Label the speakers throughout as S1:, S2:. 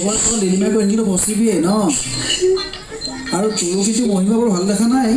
S1: ভগৱান ডেলিভাৰ কৰি থাকিলে পচিবিয়ে ন আৰু তোৰো কিছু মহিমা বৰ ভাল দেখা নাই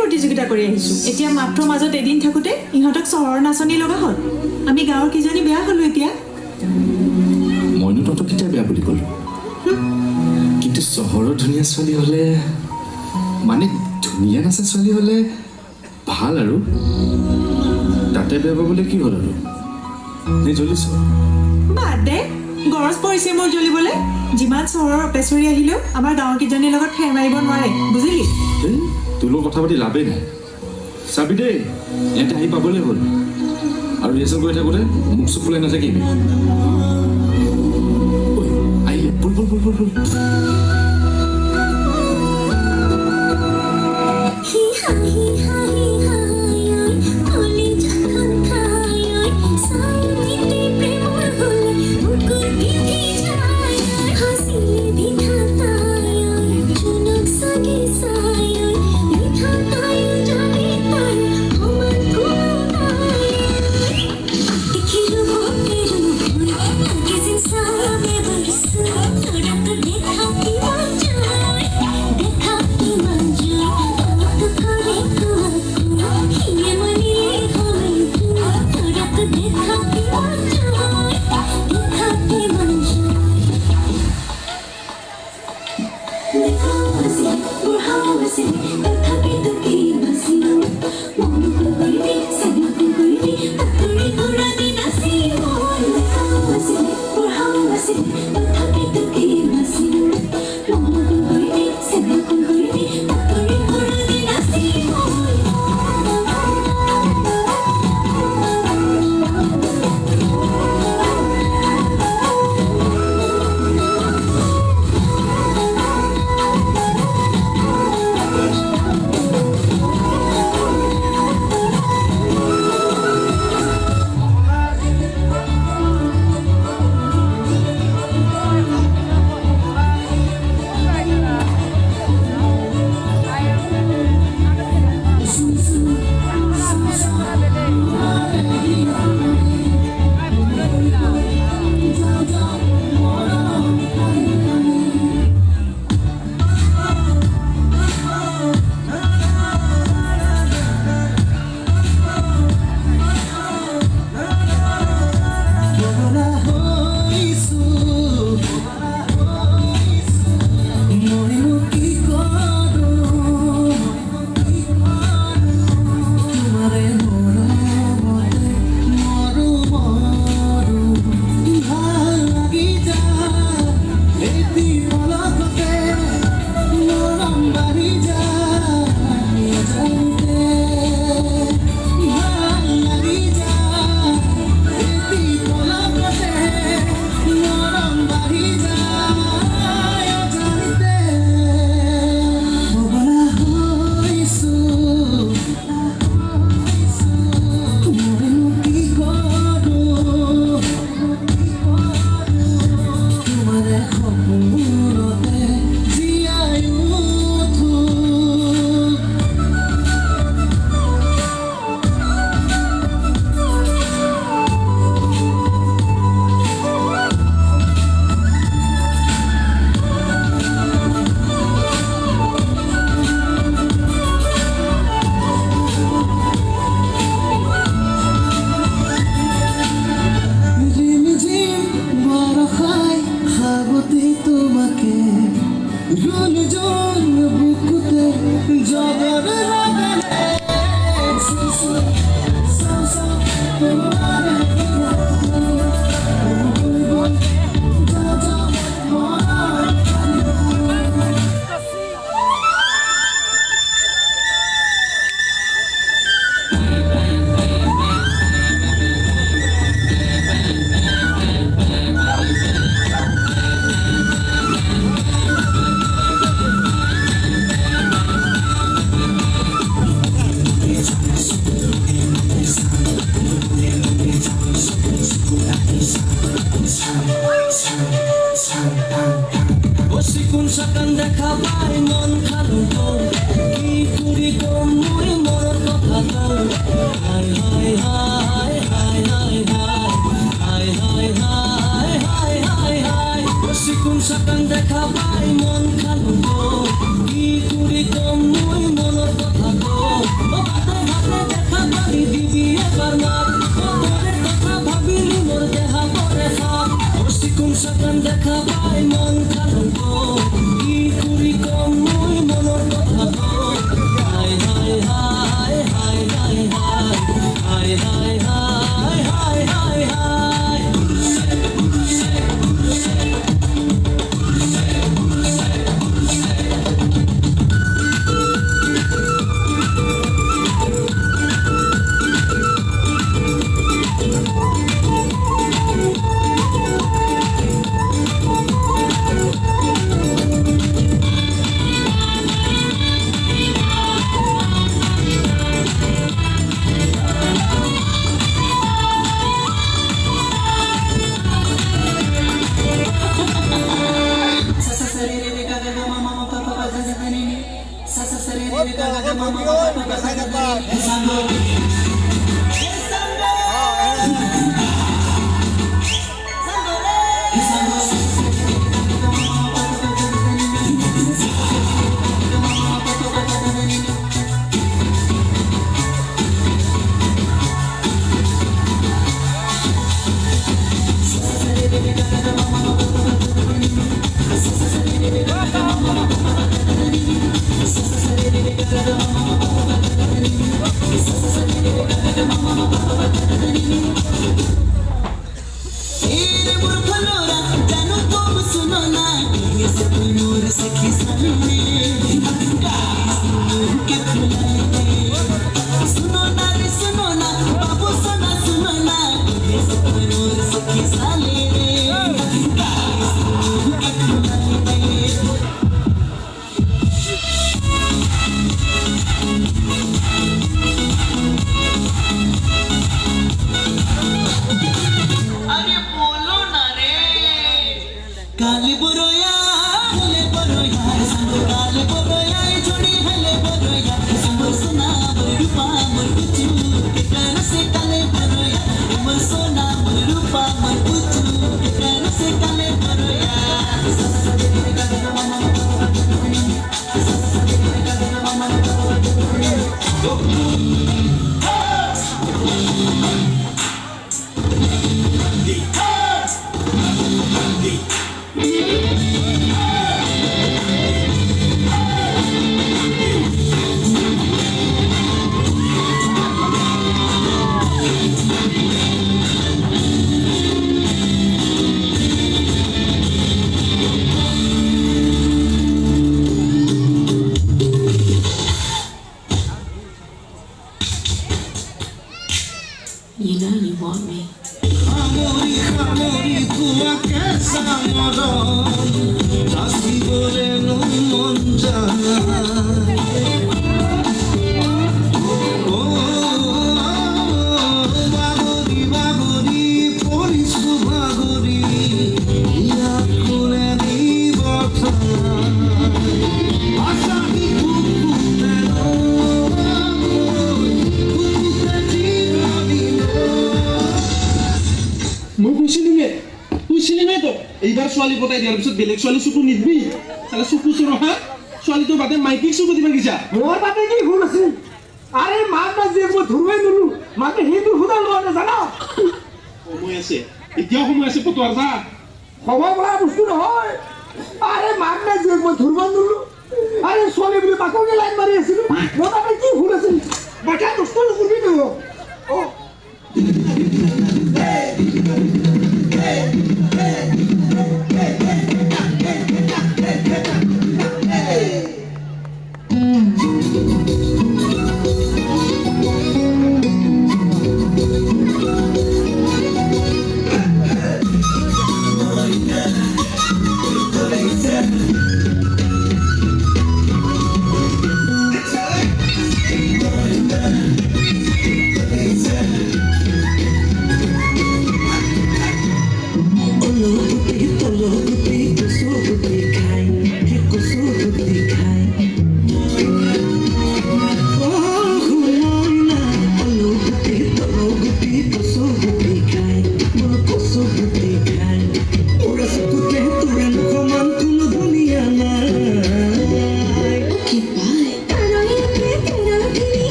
S2: প্ৰতিযোগিতা কৰি আহিছো এতিয়া মাত্ৰ মাজত এদিন থাকোতে ইহঁতক চহৰৰ নাচনি লগা হ'ল আমি গাঁৱৰ কিজনী বেয়া হলো এতিয়া
S3: মইনো তত কিটা বেয়া বুলি ক'লো কিন্তু চহৰৰ ধুনীয়া ছোৱালী হ'লে মানে ধুনীয়া নাচা ছোৱালী হ'লে ভাল আৰু তাতে বেয়া পাবলৈ কি হ'ল আৰু নে জ্বলিছ
S2: বাদে গৰজ পৰিছে মোৰ জ্বলিবলৈ যিমান চহৰৰ অপেচৰি আহিলেও আমাৰ গাঁৱৰ কিজনীৰ লগত ফেৰ মাৰিব নোৱাৰে বুজিলি
S3: তোৰ লগত কথা পাতি লাভেই নাই চাবি দেই ইয়াতে আহি পাবলৈ হ'ল আৰু ৰিহাৰ্চেল কৰি থাকোঁতে মুখ চুখ ফুলাই নাথাকিবি আহি বল বল বল বল বল
S4: We're চাকান দেখা পাই মন খালো কি কৰি কম মই মনৰ কথা হাই হাই হাই হাই হাই হাই হাই হাই হাই হাই হাই চিকুন চাকান দেখা পাই মন খালো কি কৰি কম মই মনৰ কথা ভাতে ভাতে দেখা পালি দিবি এবাৰ মাত তোৰে কথা ভাবিলি মোৰ দেহা পৰে সাত চিকুন চাকান দেখা পাই মন খালো কি কৰি কম মই মনৰ কথা হাই হাই হাই হাই হাই হাই হাই হাই হাই হাই হাই কালে বরয়া হলে বরয়া সঙ্গ কালে বরয়া জড়ি হলে বরয়া সঙ্গ সোনা মোর রূপা মোর কুচু কেন সে কালে বরয়া মোর সোনা মোর রূপা মোর কুচু কেন সে কালে বরয়া You know you want me.
S5: Amori, amori, tua casa moron, así bole no monja. Bagori, bagori, polisu bagori, ia kule di bota. Asani kukutelo,
S6: মই কৈছিলিমে তো এইবাৰ ছোৱালী পতাই দিয়াৰ পিছত বেলেগ ছোৱালী চকু নিদিবি চালে চকু চৰহা ছোৱালীটোৰ বাদে মাইকীক চকু দিবা গিছা
S7: মোৰ বাপে কি ভুল আছিল আৰে মাক না যে মই ধৰুৱাই নলো মাকে সেইটো সুদা লোৱা না জানা
S6: সময় আছে এতিয়াও সময় আছে পতোৱাৰ যা
S7: সময় বলা বস্তু নহয় আৰে মাক না যে মই ধৰুৱাই নলো আৰে ছোৱালী বুলি মাককে লাইন মাৰি আছিলো মোৰ বাপে কি ভুল আছিল বাটা বস্তু নকৰিবি ন অ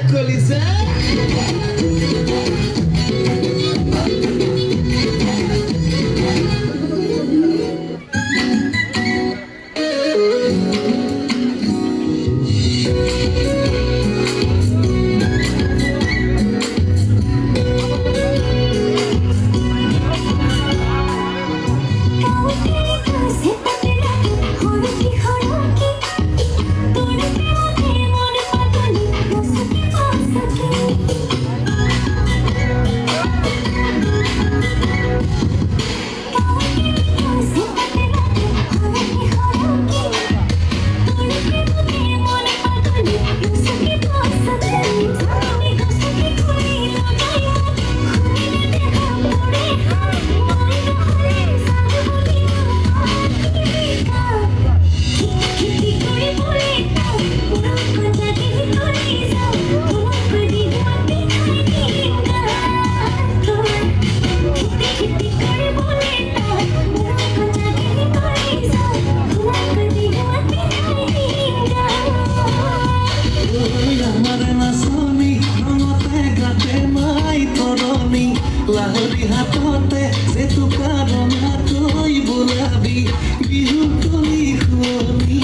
S5: কলিজা লাহৰি হাততে যেটো কাৰনা তই বোলাবি বিহু তলি খুৱনি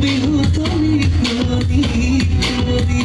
S5: বিহু তলি খুৱনি খুৱনি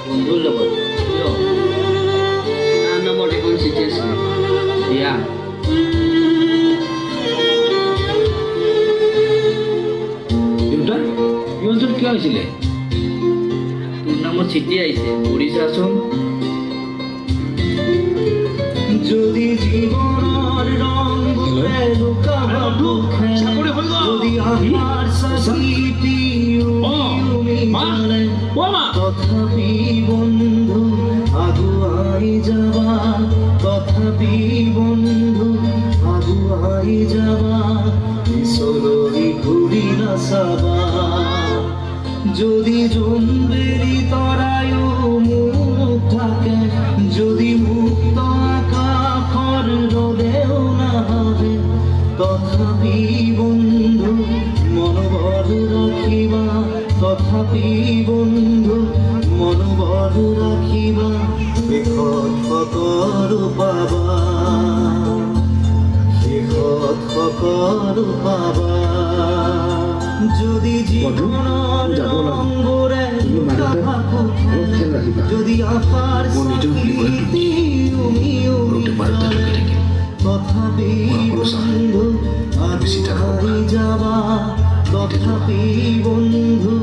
S8: বন্ধুৰ লগত কিয় তাৰ নামত এখন চিঠি আছিলে দিয়া দেউতা এই অঞ্চলত কিয় আহিছিলে তোৰ নামত চিঠি আহিছে পঢ়ি চাচোন
S5: যদি জীবনৰ ৰংবোৰে লুকাব দুখে যদি আমাৰ স্মৃতি তথাপি বন্ধু আগুৱাই যাবা তথাপি বন্ধু আগুৱাই যাবা পিছলৈ ঘূৰি নাচাবা যদি জোনবেৰি তৰায়ো মুখ থাকে যদি মুক্ত আকাশৰ ৰদেও নাহে তথাপি বন্ধু মনোবল ৰাখিবা তথাপি বন্ধু মনোবল ৰাখিবা শেষত সকলো পাবা শেষত সকলো পাবা যদি জীৱনৰ ৰংবোৰে যদি আশাৰ স্মৃতি তথাপি বন্ধু আগুৱাই যাবা তথাপি বন্ধু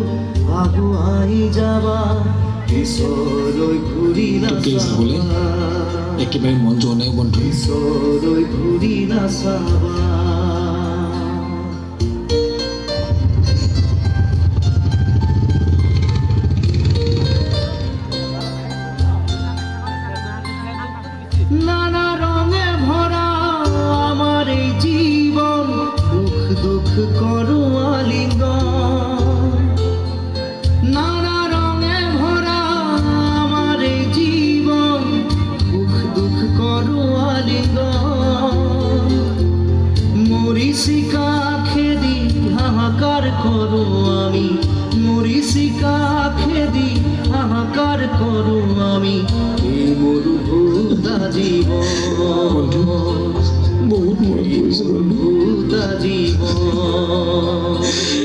S5: আগুৱাই যাবা পিছলৈ ঘূৰি নাচাবা
S1: একেবাৰে মন যোৱা নাই বন্ধু
S5: পিছলৈ ঘূৰি নাচাবা নানা রঙে ভরা আমার এই জীবন সুখ দুঃখ করো আলিঙ্গন নানা রঙে ভরা আমার এই জীবন সুখ দুঃখ করো আলিঙ্গন মরিচিকা খেদি হাহাকার করো আমি মরিচিকা খেদি হাহাকার করো আমি এই মরুভূতা জীবন বহুত মরুভূতা জীবন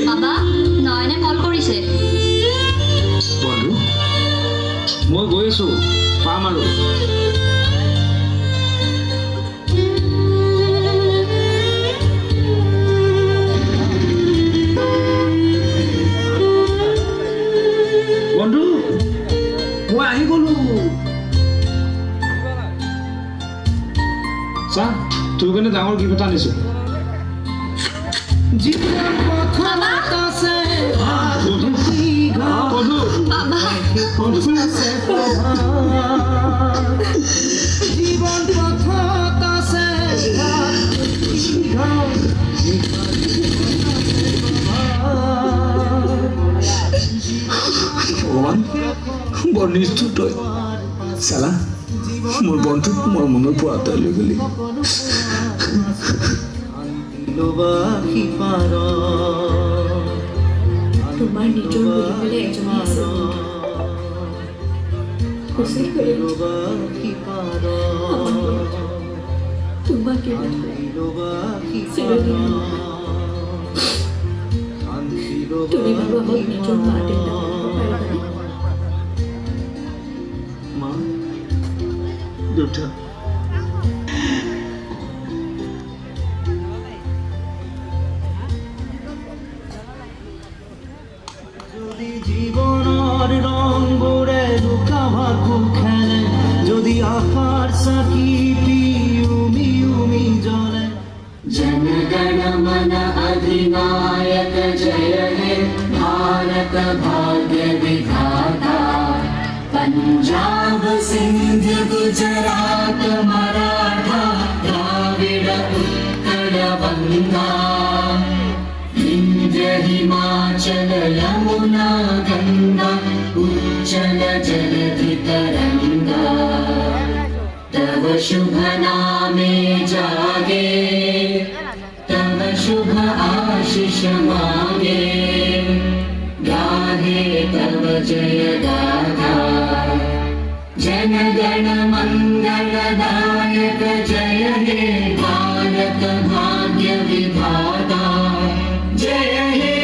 S9: বাবা নয়নে কল কৰিছে
S8: বন্ধু মই গৈ আছো পাম আৰু
S3: কাৰণে ডাঙৰ গিফ্ট এটা আনিছোঁ
S5: জীৱন পথত আছে ভাবুকি ঘৰ আছে প্ৰভাত। জীৱন পথত আছে ভাবুকি ঘৰ
S3: ভগৱান বৰ নিষ্ঠুৰ তই চালা মোৰ বন্ধুক মোৰ মনৰ পৰা আঁতৰাই লৈ গ'লি
S5: বাসী পাৰ
S2: তোমাৰ নিজৰ বুলিবলৈ এজনী আছে খুচি কৰি
S5: বাসী পাৰ
S2: তোমাক চিৰদিন তুমি বাৰু আমাক নিজৰ মা দেউতা পাৰিবানে
S3: মা দেউতা
S5: যদি জীবনৰ ৰংবোৰে লুকা ভাকু খেলে যদি আশাৰ চাকিটি উমি উমি জ্বলে
S4: जनगण मन अधिनायक जय हे भारत भाग्य विधाता पंजाब सिंध गुजरात मराठा द्राविड़ उत्कल बंगा विंध्य हिमाचल यमुना गंगा उच्चल जलधि तरंगा तव शुभ नामे जागे तव शुभ आशीष मांगे गाहे तव जय गाथा जन गण मंगल दायक जय हे भारत भाग्य विधाता जय हे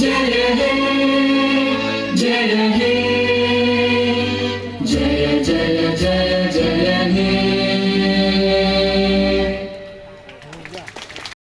S4: जय हे जय हे